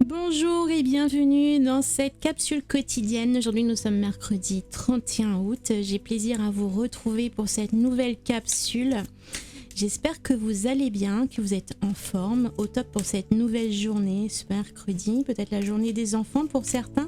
Bonjour et bienvenue dans cette capsule quotidienne. Aujourd'hui nous sommes mercredi 31 août. J'ai plaisir à vous retrouver pour cette nouvelle capsule. J'espère que vous allez bien, que vous êtes en forme, au top pour cette nouvelle journée, ce mercredi, peut-être la journée des enfants pour certains.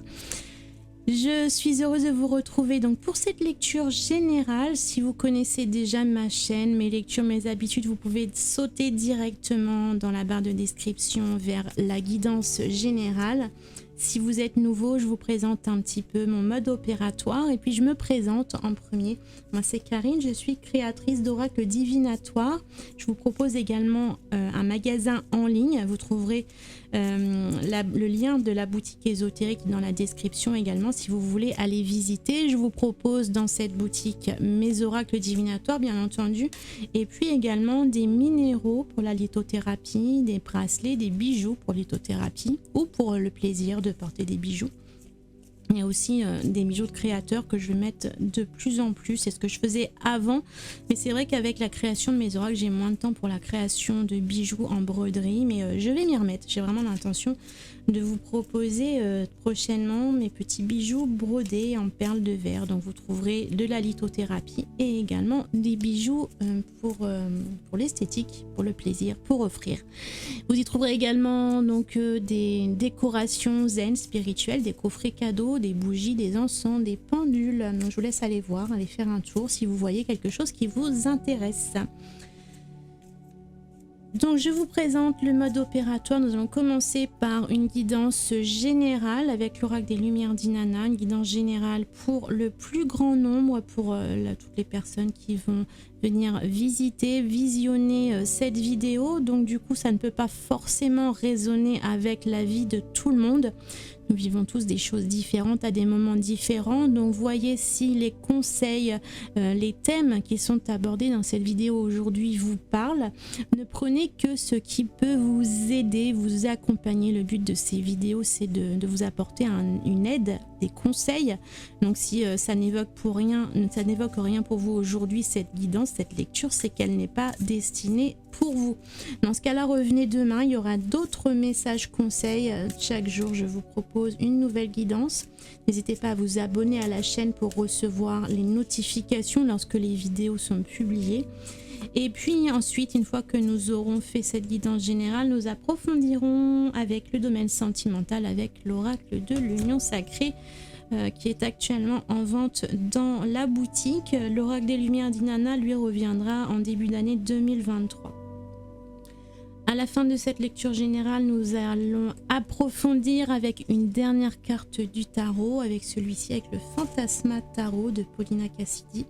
Je suis heureuse de vous retrouver donc pour cette lecture générale. Si vous connaissez déjà ma chaîne, mes lectures, mes habitudes, vous pouvez sauter directement dans la barre de description vers la guidance générale. Si vous êtes nouveau, je vous présente un petit peu mon mode opératoire et puis je me présente en premier. Moi c'est Karine, je suis créatrice d'oracles divinatoires. Je vous propose également un magasin en ligne. Vous trouverez le lien de la boutique ésotérique dans la description également si vous voulez aller visiter. Je vous propose dans cette boutique mes oracles divinatoires bien entendu et puis également des minéraux pour la lithothérapie, des bracelets, des bijoux pour lithothérapie ou pour le plaisir de porter des bijoux. Il y a aussi des bijoux de créateurs que je vais mettre de plus en plus. C'est ce que je faisais avant. Mais c'est vrai qu'avec la création de mes oracles, j'ai moins de temps pour la création de bijoux en broderie. Mais je vais m'y remettre. J'ai vraiment l'intention de vous proposer prochainement mes petits bijoux brodés en perles de verre. Donc vous trouverez de la lithothérapie et également des bijoux pour l'esthétique, pour le plaisir, pour offrir. Vous y trouverez également donc des décorations zen spirituelles, des coffrets cadeaux, des bougies, des encens, des pendules. Donc je vous laisse aller voir, aller faire un tour si vous voyez quelque chose qui vous intéresse. Donc je vous présente le mode opératoire. Nous allons commencer par une guidance générale avec l'oracle des lumières d'Inanna, une guidance générale pour le plus grand nombre, pour toutes les personnes qui vont venir visiter, visionner cette vidéo. Donc du coup ça ne peut pas forcément résonner avec la vie de tout le monde. Nous vivons tous des choses différentes à des moments différents, donc voyez si les conseils, les thèmes qui sont abordés dans cette vidéo aujourd'hui vous parlent. Ne prenez que ce qui peut vous aider, vous accompagner. Le but de ces vidéos, c'est de vous apporter une aide, des conseils. Donc si ça n'évoque rien pour vous aujourd'hui, cette guidance, cette lecture, c'est qu'elle n'est pas destinée pour vous. Dans ce cas-là, revenez demain, il y aura d'autres messages conseils. Chaque jour, je vous propose une nouvelle guidance. N'hésitez pas à vous abonner à la chaîne pour recevoir les notifications lorsque les vidéos sont publiées. Et puis ensuite, une fois que nous aurons fait cette guidance générale, nous approfondirons avec le domaine sentimental, avec l'oracle de l'union sacrée qui est actuellement en vente dans la boutique. L'oracle des lumières d'Inanna lui reviendra en début d'année 2023. À la fin de cette lecture générale, nous allons approfondir avec une dernière carte du tarot, avec celui-ci, avec le Fantasma Tarot de Paulina Cassidy.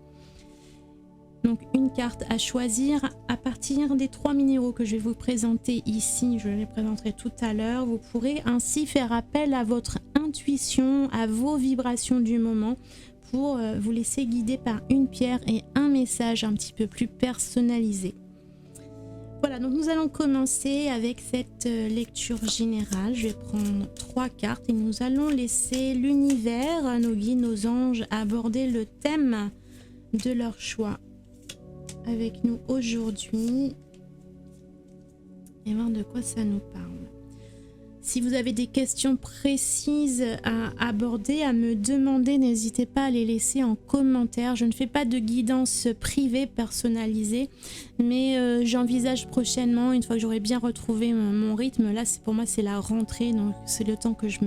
Donc une carte à choisir à partir des 3 minéraux que je vais vous présenter ici, je les présenterai tout à l'heure. Vous pourrez ainsi faire appel à votre intuition, à vos vibrations du moment pour vous laisser guider par une pierre et un message un petit peu plus personnalisé. Voilà, donc nous allons commencer avec cette lecture générale. Je vais prendre 3 cartes et nous allons laisser l'univers, nos guides, nos anges aborder le thème de leur choix avec nous aujourd'hui et voir de quoi ça nous parle. Si vous avez des questions précises à aborder, à me demander, n'hésitez pas à les laisser en commentaire. Je ne fais pas de guidance privée personnalisée, mais j'envisage prochainement, une fois que j'aurai bien retrouvé mon rythme, là pour moi c'est la rentrée, donc c'est le temps que je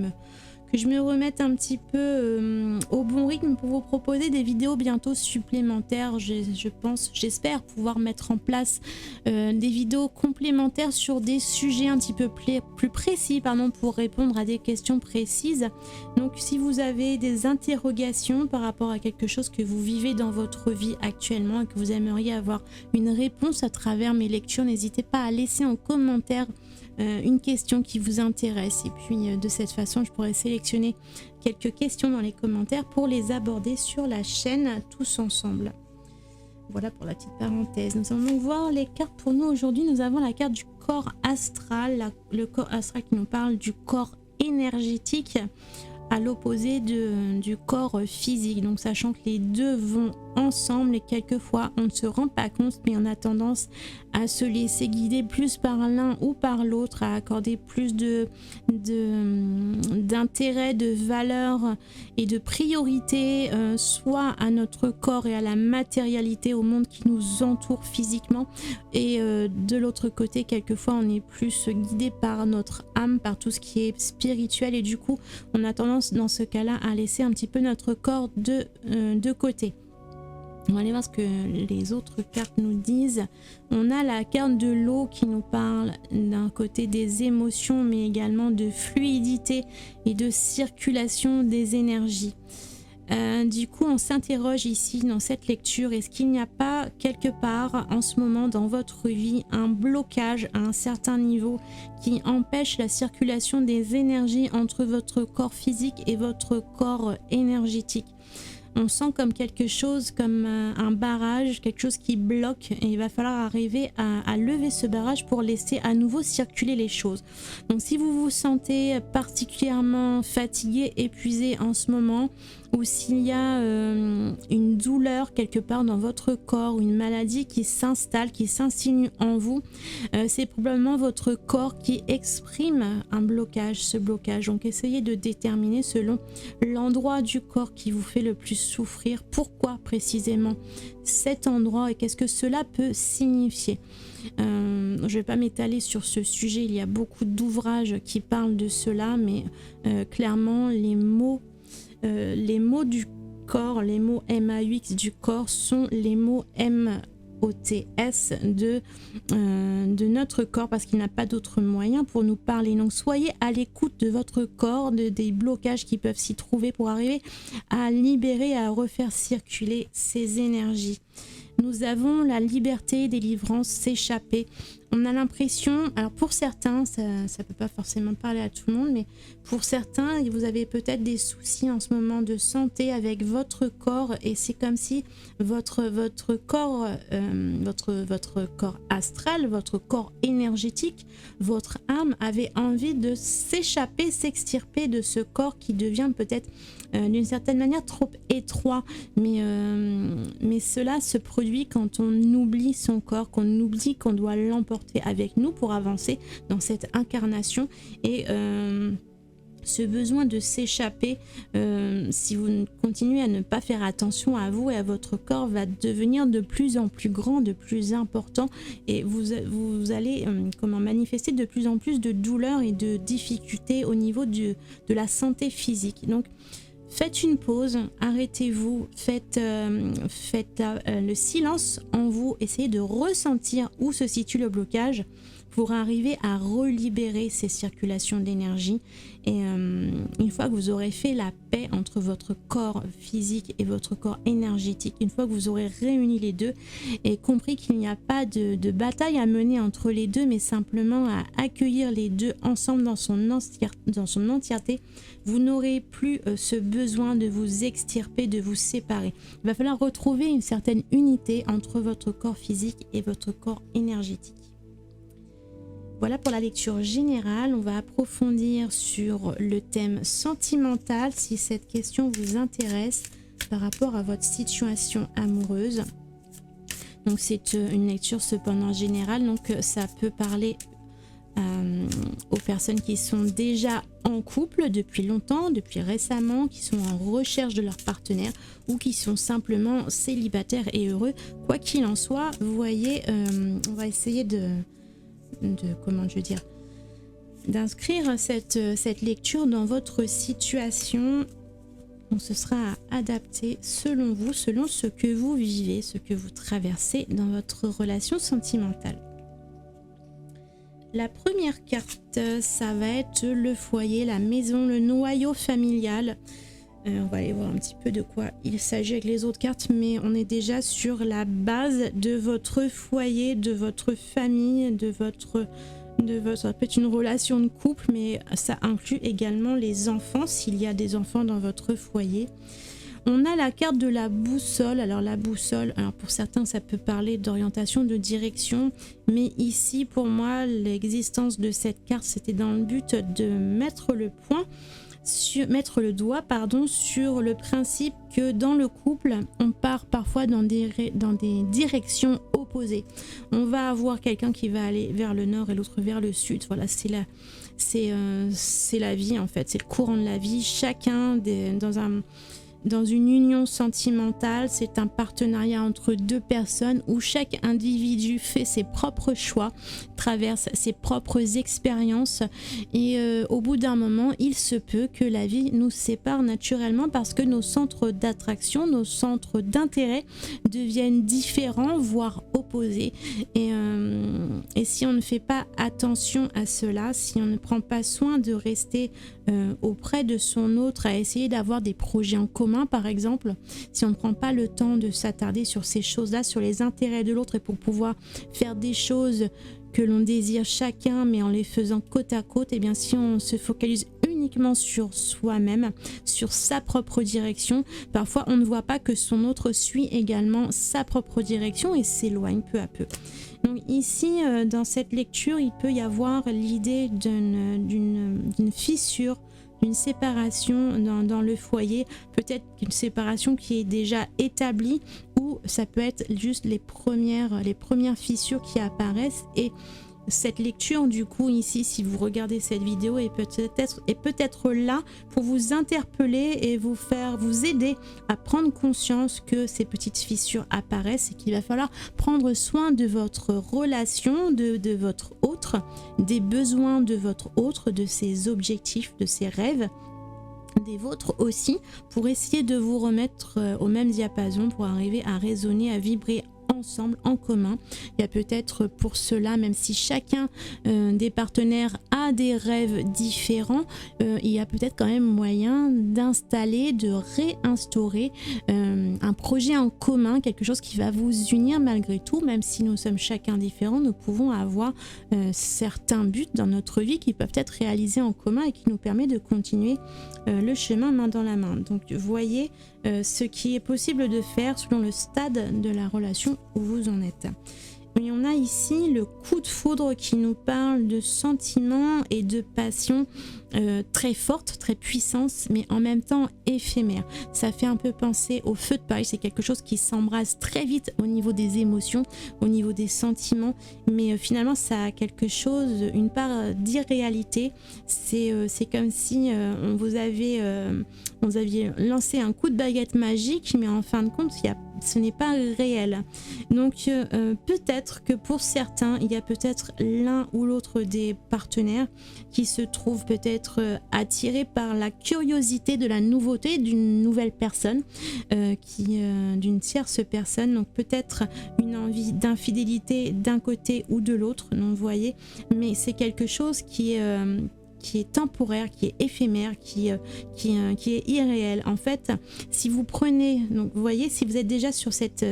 me remette un petit peu au bon rythme pour vous proposer des vidéos bientôt supplémentaires. J'espère pouvoir mettre en place des vidéos complémentaires sur des sujets un petit peu plus précis, pour répondre à des questions précises. Donc si vous avez des interrogations par rapport à quelque chose que vous vivez dans votre vie actuellement et que vous aimeriez avoir une réponse à travers mes lectures, n'hésitez pas à laisser en commentaire une question qui vous intéresse et puis de cette façon je pourrais sélectionner quelques questions dans les commentaires pour les aborder sur la chaîne tous ensemble. Voilà pour la petite parenthèse. Nous allons donc voir les cartes pour nous aujourd'hui. Nous avons la carte du corps astral, le corps astral qui nous parle du corps énergétique à l'opposé du corps physique, donc sachant que les deux vont ensemble et quelquefois on ne se rend pas compte, mais on a tendance à se laisser guider plus par l'un ou par l'autre, à accorder plus d'intérêt, de valeur et de priorité soit à notre corps et à la matérialité, au monde qui nous entoure physiquement, et de l'autre côté quelquefois on est plus guidé par notre âme, par tout ce qui est spirituel, et du coup on a tendance dans ce cas-là à laisser un petit peu notre corps de côté. On va aller voir ce que les autres cartes nous disent. On a la carte de l'eau qui nous parle d'un côté des émotions, mais également de fluidité et de circulation des énergies. Du coup, on s'interroge ici dans cette lecture, est-ce qu'il n'y a pas quelque part en ce moment dans votre vie un blocage à un certain niveau qui empêche la circulation des énergies entre votre corps physique et votre corps énergétique? On sent comme quelque chose, comme un barrage, quelque chose qui bloque, et il va falloir arriver à lever ce barrage pour laisser à nouveau circuler les choses. Donc si vous vous sentez particulièrement fatigué, épuisé en ce moment, ou s'il y a une douleur quelque part dans votre corps, une maladie qui s'installe, qui s'insinue en vous, c'est probablement votre corps qui exprime un blocage, ce blocage. Donc essayez de déterminer selon l'endroit du corps qui vous fait le plus souffrir, pourquoi précisément cet endroit et qu'est-ce que cela peut signifier. Je ne vais pas m'étaler sur ce sujet, il y a beaucoup d'ouvrages qui parlent de cela, mais clairement les mots du corps, les mots MAUX du corps sont les mots MOTS de notre corps, parce qu'il n'a pas d'autre moyen pour nous parler. Donc soyez à l'écoute de votre corps, des blocages qui peuvent s'y trouver pour arriver à libérer, à refaire circuler ces énergies. Nous avons la liberté, délivrance, s'échapper. On a l'impression, alors pour certains, ça ne peut pas forcément parler à tout le monde, mais pour certains, vous avez peut-être des soucis en ce moment de santé avec votre corps, et c'est comme si votre corps, votre corps astral, votre corps énergétique, votre âme avait envie de s'échapper, s'extirper de ce corps qui devient peut-être d'une certaine manière trop étroit, mais cela se produit quand on oublie son corps, qu'on oublie qu'on doit l'emporter avec nous pour avancer dans cette incarnation. Et ce besoin de s'échapper, si vous continuez à ne pas faire attention à vous et à votre corps, va devenir de plus en plus grand, de plus important, et vous allez manifester de plus en plus de douleurs et de difficultés au niveau de la santé physique. Donc faites une pause, arrêtez-vous, faites le silence en vous, essayez de ressentir où se situe le blocage pour arriver à relibérer ces circulations d'énergie. Et une fois que vous aurez fait la paix entre votre corps physique et votre corps énergétique, une fois que vous aurez réuni les deux et compris qu'il n'y a pas de bataille à mener entre les deux, mais simplement à accueillir les deux ensemble dans son entièreté, vous n'aurez plus ce besoin de vous extirper, de vous séparer. Il va falloir retrouver une certaine unité entre votre corps physique et votre corps énergétique. Voilà pour la lecture générale. On va approfondir sur le thème sentimental si cette question vous intéresse par rapport à votre situation amoureuse. Donc c'est une lecture cependant générale, donc ça peut parler aux personnes qui sont déjà en couple depuis longtemps, depuis récemment, qui sont en recherche de leur partenaire ou qui sont simplement célibataires et heureux. Quoi qu'il en soit, vous voyez, on va essayer d'inscrire cette lecture dans votre situation. Donc ce sera adapté selon vous, selon ce que vous vivez, ce que vous traversez dans votre relation sentimentale. La première carte, ça va être le foyer, la maison, le noyau familial. On va aller voir un petit peu de quoi il s'agit avec les autres cartes, mais on est déjà sur la base de votre foyer, de votre famille, ça peut être une relation de couple, mais ça inclut également les enfants, s'il y a des enfants dans votre foyer. On a la carte de la boussole. Alors la boussole, pour certains ça peut parler d'orientation, de direction, mais ici pour moi l'existence de cette carte c'était dans le but de mettre le point mettre le doigt sur le principe que dans le couple, on part parfois dans des directions opposées. On va avoir quelqu'un qui va aller vers le nord et l'autre vers le sud. Voilà, c'est la vie en fait, c'est le courant de la vie. Chacun dans une union sentimentale, c'est un partenariat entre deux personnes où chaque individu fait ses propres choix, traverse ses propres expériences et au bout d'un moment, il se peut que la vie nous sépare naturellement parce que nos centres d'attraction, nos centres d'intérêt deviennent différents, voire opposés. Et si on ne fait pas attention à cela, si on ne prend pas soin de rester auprès de son autre, à essayer d'avoir des projets en commun par exemple, si on ne prend pas le temps de s'attarder sur ces choses-là, sur les intérêts de l'autre et pour pouvoir faire des choses que l'on désire chacun mais en les faisant côte à côte, et bien si on se focalise uniquement sur soi-même, sur sa propre direction, parfois on ne voit pas que son autre suit également sa propre direction et s'éloigne peu à peu. Donc ici, dans cette lecture, il peut y avoir l'idée d'une fissure, d'une séparation dans le foyer, peut-être une séparation qui est déjà établie ou ça peut être juste les premières fissures qui apparaissent. Et cette lecture du coup ici, si vous regardez cette vidéo, est peut-être là pour vous interpeller et vous aider à prendre conscience que ces petites fissures apparaissent et qu'il va falloir prendre soin de votre relation, de votre autre, des besoins de votre autre, de ses objectifs, de ses rêves, des vôtres aussi, pour essayer de vous remettre au même diapason, pour arriver à résonner, à vibrer ensemble, en commun. Il y a peut-être pour cela, même si chacun des partenaires a des rêves différents, il y a peut-être quand même moyen d'installer, de réinstaurer un projet en commun, quelque chose qui va vous unir malgré tout, même si nous sommes chacun différents, nous pouvons avoir certains buts dans notre vie qui peuvent être réalisés en commun et qui nous permet de continuer le chemin main dans la main. Donc voyez ce qui est possible de faire selon le stade de la relation où vous en êtes. Et on a ici le coup de foudre qui nous parle de sentiments et de passion très fortes, très puissantes, mais en même temps éphémères. Ça fait un peu penser au feu de paille, c'est quelque chose qui s'embrase très vite au niveau des émotions, au niveau des sentiments, mais finalement ça a quelque chose, une part d'irréalité. C'est comme si vous aviez lancé un coup de baguette magique, mais en fin de compte, ce n'est pas réel. Donc peut-être que pour certains, il y a peut-être l'un ou l'autre des partenaires qui se trouve peut-être attiré par la curiosité de la nouveauté d'une nouvelle personne, d'une tierce personne. Donc peut-être une envie d'infidélité d'un côté ou de l'autre, non, vous voyez, mais c'est quelque chose qui est temporaire, qui est éphémère, qui est irréel. En fait, si vous prenez, donc vous voyez, si vous êtes déjà sur cette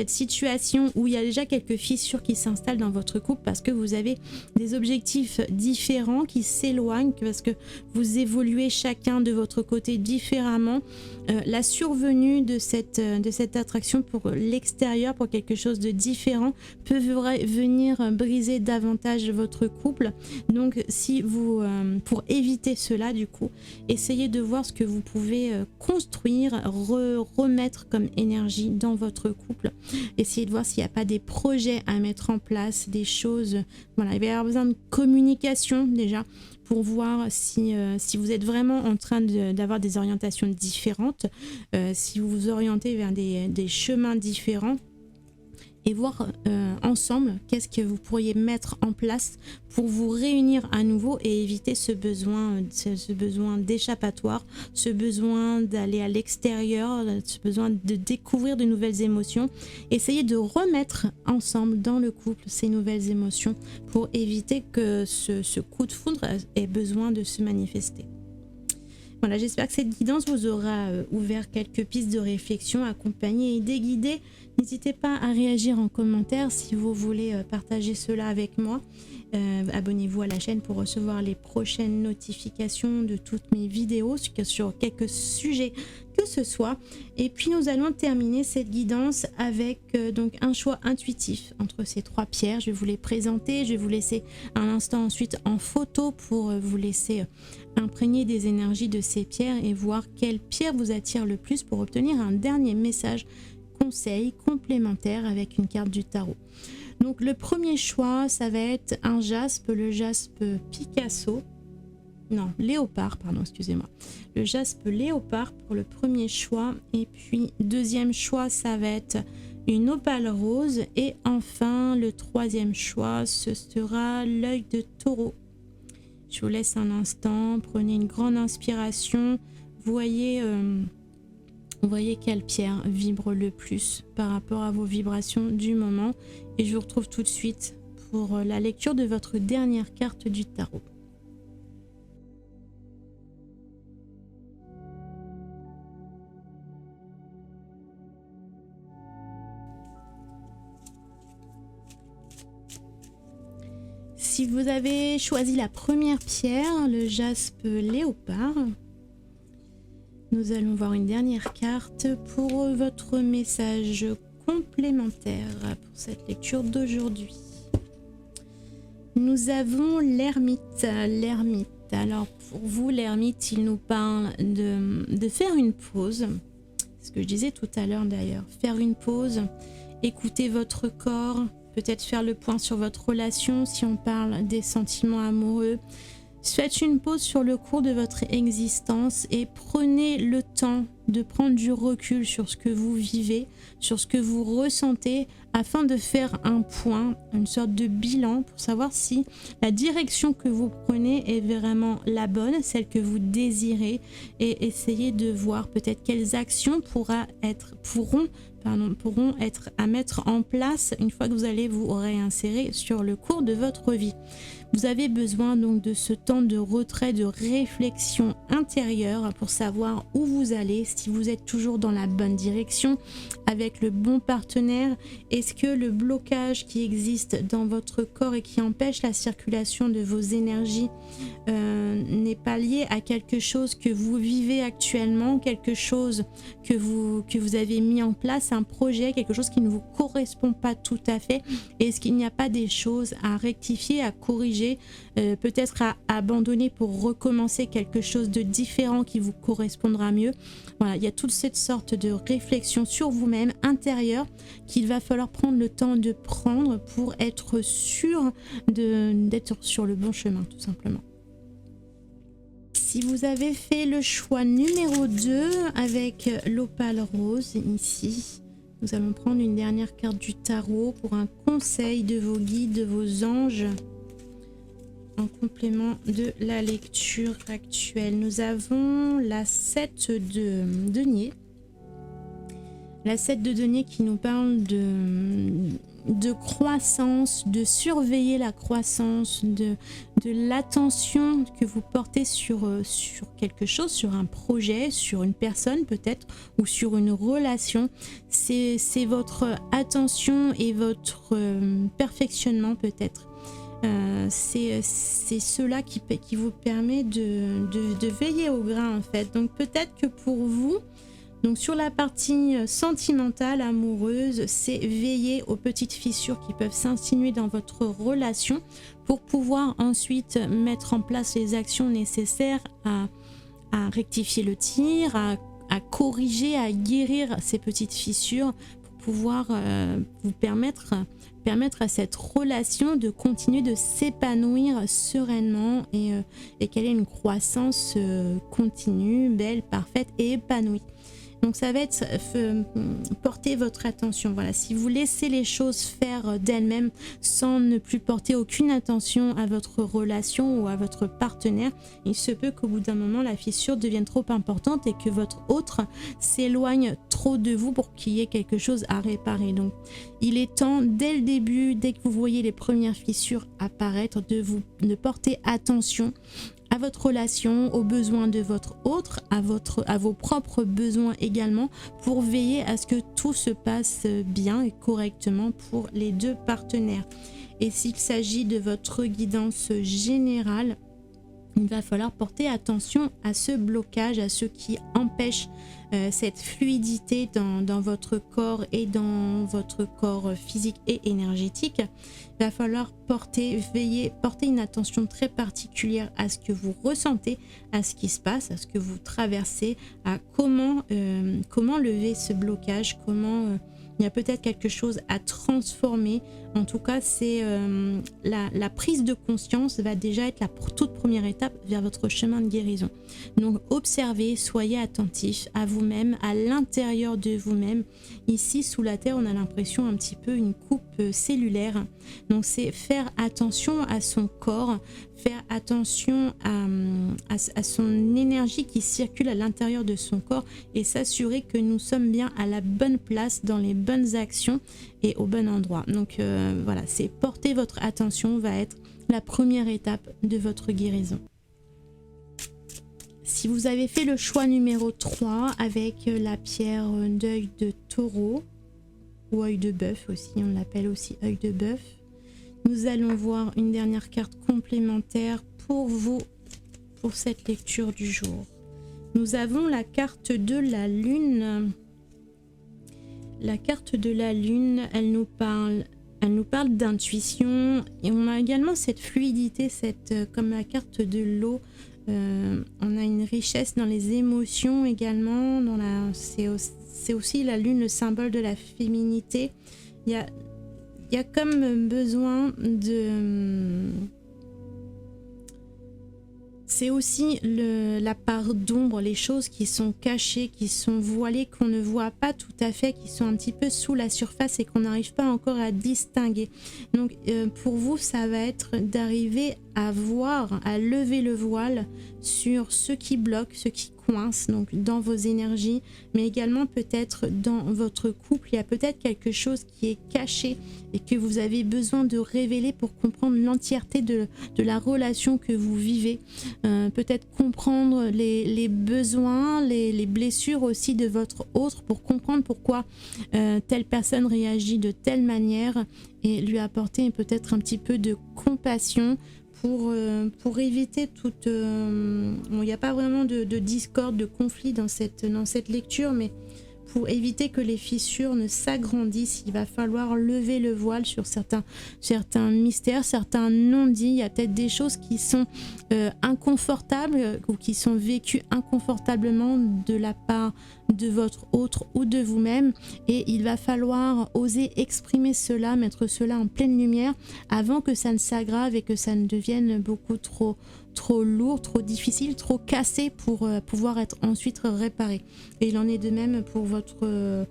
situation où il y a déjà quelques fissures qui s'installent dans votre couple parce que vous avez des objectifs différents qui s'éloignent, parce que vous évoluez chacun de votre côté différemment, la survenue de cette attraction pour l'extérieur, pour quelque chose de différent, peut venir briser davantage votre couple. Donc si vous pour éviter cela, du coup, essayez de voir ce que vous pouvez construire, remettre comme énergie dans votre couple. Essayez de voir s'il n'y a pas des projets à mettre en place, des choses. Voilà, il va y avoir besoin de communication déjà pour voir si vous êtes vraiment en train d'avoir des orientations différentes, si vous vous orientez vers des chemins différents. Et voir ensemble qu'est-ce que vous pourriez mettre en place pour vous réunir à nouveau et éviter ce besoin d'échappatoire, ce besoin d'aller à l'extérieur, ce besoin de découvrir de nouvelles émotions. Essayez de remettre ensemble dans le couple ces nouvelles émotions pour éviter que ce coup de foudre ait besoin de se manifester. Voilà, j'espère que cette guidance vous aura ouvert quelques pistes de réflexion, accompagné et déguidé. N'hésitez pas à réagir en commentaire si vous voulez partager cela avec moi. Abonnez-vous à la chaîne pour recevoir les prochaines notifications de toutes mes vidéos sur quelques sujets que ce soit. Et puis nous allons terminer cette guidance avec donc un choix intuitif entre ces 3 pierres. Je vais vous les présenter, je vais vous laisser un instant ensuite en photo pour vous laisser imprégner des énergies de ces pierres et voir quelle pierre vous attire le plus pour obtenir un dernier message conseil complémentaire avec une carte du tarot. Donc le premier choix, ça va être un jaspe, le jaspe Picasso. Non, léopard, pardon, excusez-moi. Le jaspe léopard pour le premier choix. Et puis, deuxième choix, ça va être une opale rose. Et enfin, le troisième choix, ce sera l'œil de taureau. Je vous laisse un instant. Prenez une grande inspiration. Voyez quelle pierre vibre le plus par rapport à vos vibrations du moment. Et je vous retrouve tout de suite pour la lecture de votre dernière carte du tarot. Si vous avez choisi la première pierre, le jaspe léopard, nous allons voir une dernière carte pour votre message complémentaire pour cette lecture d'aujourd'hui. Nous avons l'ermite. L'ermite. Alors pour vous, l'ermite, il nous parle de faire une pause. C'est ce que je disais tout à l'heure d'ailleurs. Faire une pause, écouter votre corps, peut-être faire le point sur votre relation si on parle des sentiments amoureux. Faites une pause sur le cours de votre existence et prenez le temps de prendre du recul sur ce que vous vivez, sur ce que vous ressentez, afin de faire un point, une sorte de bilan pour savoir si la direction que vous prenez est vraiment la bonne, celle que vous désirez, et essayer de voir peut-être quelles actions pourront être à mettre en place une fois que vous allez vous réinsérer sur le cours de votre vie. Vous avez besoin donc de ce temps de retrait, de réflexion intérieure pour savoir où vous allez, si vous êtes toujours dans la bonne direction, avec le bon partenaire. Est-ce que le blocage qui existe dans votre corps et qui empêche la circulation de vos énergies n'est pas lié à quelque chose que vous vivez actuellement, quelque chose que vous avez mis en place, un projet, quelque chose qui ne vous correspond pas tout à fait? Est-ce qu'il n'y a pas des choses à rectifier, à corriger, peut-être à abandonner pour recommencer quelque chose de différent qui vous correspondra mieux? Voilà, il y a toute cette sorte de réflexion sur vous-même intérieure qu'il va falloir prendre le temps de prendre pour être sûr d'être sur le bon chemin, tout simplement. Si vous avez fait le choix numéro 2 avec l'opale rose ici, nous allons prendre une dernière carte du tarot pour un conseil de vos guides, de vos anges, en complément de la lecture actuelle. Nous avons la 7 de denier. La 7 de denier qui nous parle de croissance, de surveiller la croissance, de l'attention que vous portez sur quelque chose, sur un projet, sur une personne peut-être, ou sur une relation. C'est votre attention et votre perfectionnement peut-être. C'est cela qui vous permet de veiller au grain en fait. Donc peut-être que pour vous, donc sur la partie sentimentale, amoureuse, c'est veiller aux petites fissures qui peuvent s'insinuer dans votre relation pour pouvoir ensuite mettre en place les actions nécessaires à rectifier le tir, à corriger, à guérir ces petites fissures pour pouvoir vous permettre à cette relation de continuer de s'épanouir sereinement et qu'elle ait une croissance continue, belle, parfaite et épanouie. Donc ça va être porter votre attention. Voilà, si vous laissez les choses faire d'elles-mêmes sans ne plus porter aucune attention à votre relation ou à votre partenaire, il se peut qu'au bout d'un moment la fissure devienne trop importante et que votre autre s'éloigne trop de vous pour qu'il y ait quelque chose à réparer. Donc il est temps dès le début, dès que vous voyez les premières fissures apparaître, de porter attention à votre relation, aux besoins de votre autre, à vos propres besoins également, pour veiller à ce que tout se passe bien et correctement pour les deux partenaires. Et s'il s'agit de votre guidance générale, il va falloir porter attention à ce blocage, à ce qui empêche cette fluidité dans votre corps et dans votre corps physique et énergétique. Il va falloir porter une attention très particulière à ce que vous ressentez, à ce qui se passe, à ce que vous traversez, à comment lever ce blocage, il y a peut-être quelque chose à transformer. En tout cas, c'est la prise de conscience va déjà être la toute première étape vers votre chemin de guérison. Donc observez, soyez attentifs à vous-même, à l'intérieur de vous-même. Ici, sous la terre, on a l'impression un petit peu une coupe cellulaire. Donc c'est faire attention à son corps, faire attention à son énergie qui circule à l'intérieur de son corps et s'assurer que nous sommes bien à la bonne place, dans les bonnes actions et au bon endroit. Donc voilà, c'est porter votre attention va être la première étape de votre guérison. Si vous avez fait le choix numéro 3 avec la pierre d'œil de taureau ou œil de bœuf aussi, on l'appelle aussi œil de bœuf, nous allons voir une dernière carte complémentaire pour vous, pour cette lecture du jour. Nous avons la carte de la lune. La carte de la lune, elle nous parle d'intuition et on a également cette fluidité, comme la carte de l'eau. On a une richesse dans les émotions également. C'est aussi la lune, le symbole de la féminité. Il y a comme besoin de... C'est aussi la part d'ombre, les choses qui sont cachées, qui sont voilées, qu'on ne voit pas tout à fait, qui sont un petit peu sous la surface et qu'on n'arrive pas encore à distinguer. Donc pour vous, ça va être d'arriver à voir, à lever le voile sur ce qui bloque, ce qui coince, donc dans vos énergies, mais également peut-être dans votre couple. Il y a peut-être quelque chose qui est caché et que vous avez besoin de révéler pour comprendre l'entièreté de la relation que vous vivez. Peut-être comprendre les besoins, les blessures aussi de votre autre pour comprendre pourquoi telle personne réagit de telle manière et lui apporter peut-être un petit peu de compassion pour éviter toute... il n'y a pas vraiment de discorde, de conflit dans cette lecture, mais pour éviter que les fissures ne s'agrandissent, il va falloir lever le voile sur certains mystères, certains non-dits. Il y a peut-être des choses qui sont inconfortables ou qui sont vécues inconfortablement de la part de votre autre ou de vous-même, et il va falloir oser exprimer cela, mettre cela en pleine lumière avant que ça ne s'aggrave et que ça ne devienne beaucoup trop lourd, trop difficile, trop cassé pour pouvoir être ensuite réparé. Et il en est de même pour votre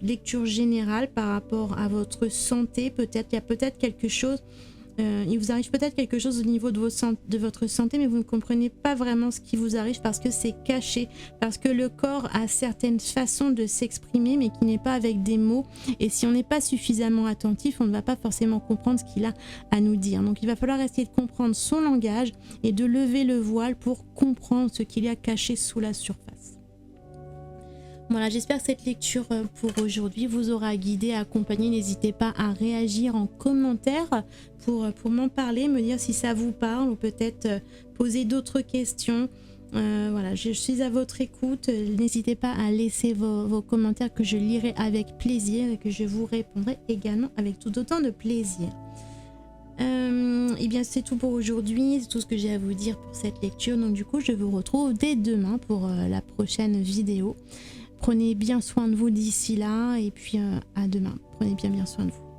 lecture générale par rapport à votre santé. Il y a peut-être quelque chose, il vous arrive peut-être quelque chose au niveau de votre santé, mais vous ne comprenez pas vraiment ce qui vous arrive parce que c'est caché, parce que le corps a certaines façons de s'exprimer, mais qui n'est pas avec des mots. Et si on n'est pas suffisamment attentif, on ne va pas forcément comprendre ce qu'il a à nous dire. Donc il va falloir essayer de comprendre son langage et de lever le voile pour comprendre ce qu'il y a caché sous la surface. Voilà, j'espère que cette lecture pour aujourd'hui vous aura guidé, accompagné. N'hésitez pas à réagir en commentaire pour m'en parler, me dire si ça vous parle ou peut-être poser d'autres questions. Voilà, je suis à votre écoute. N'hésitez pas à laisser vos commentaires que je lirai avec plaisir et que je vous répondrai également avec tout autant de plaisir. Et bien c'est tout pour aujourd'hui, c'est tout ce que j'ai à vous dire pour cette lecture. Donc du coup je vous retrouve dès demain pour la prochaine vidéo. Prenez bien soin de vous d'ici là et puis à demain. Prenez bien soin de vous.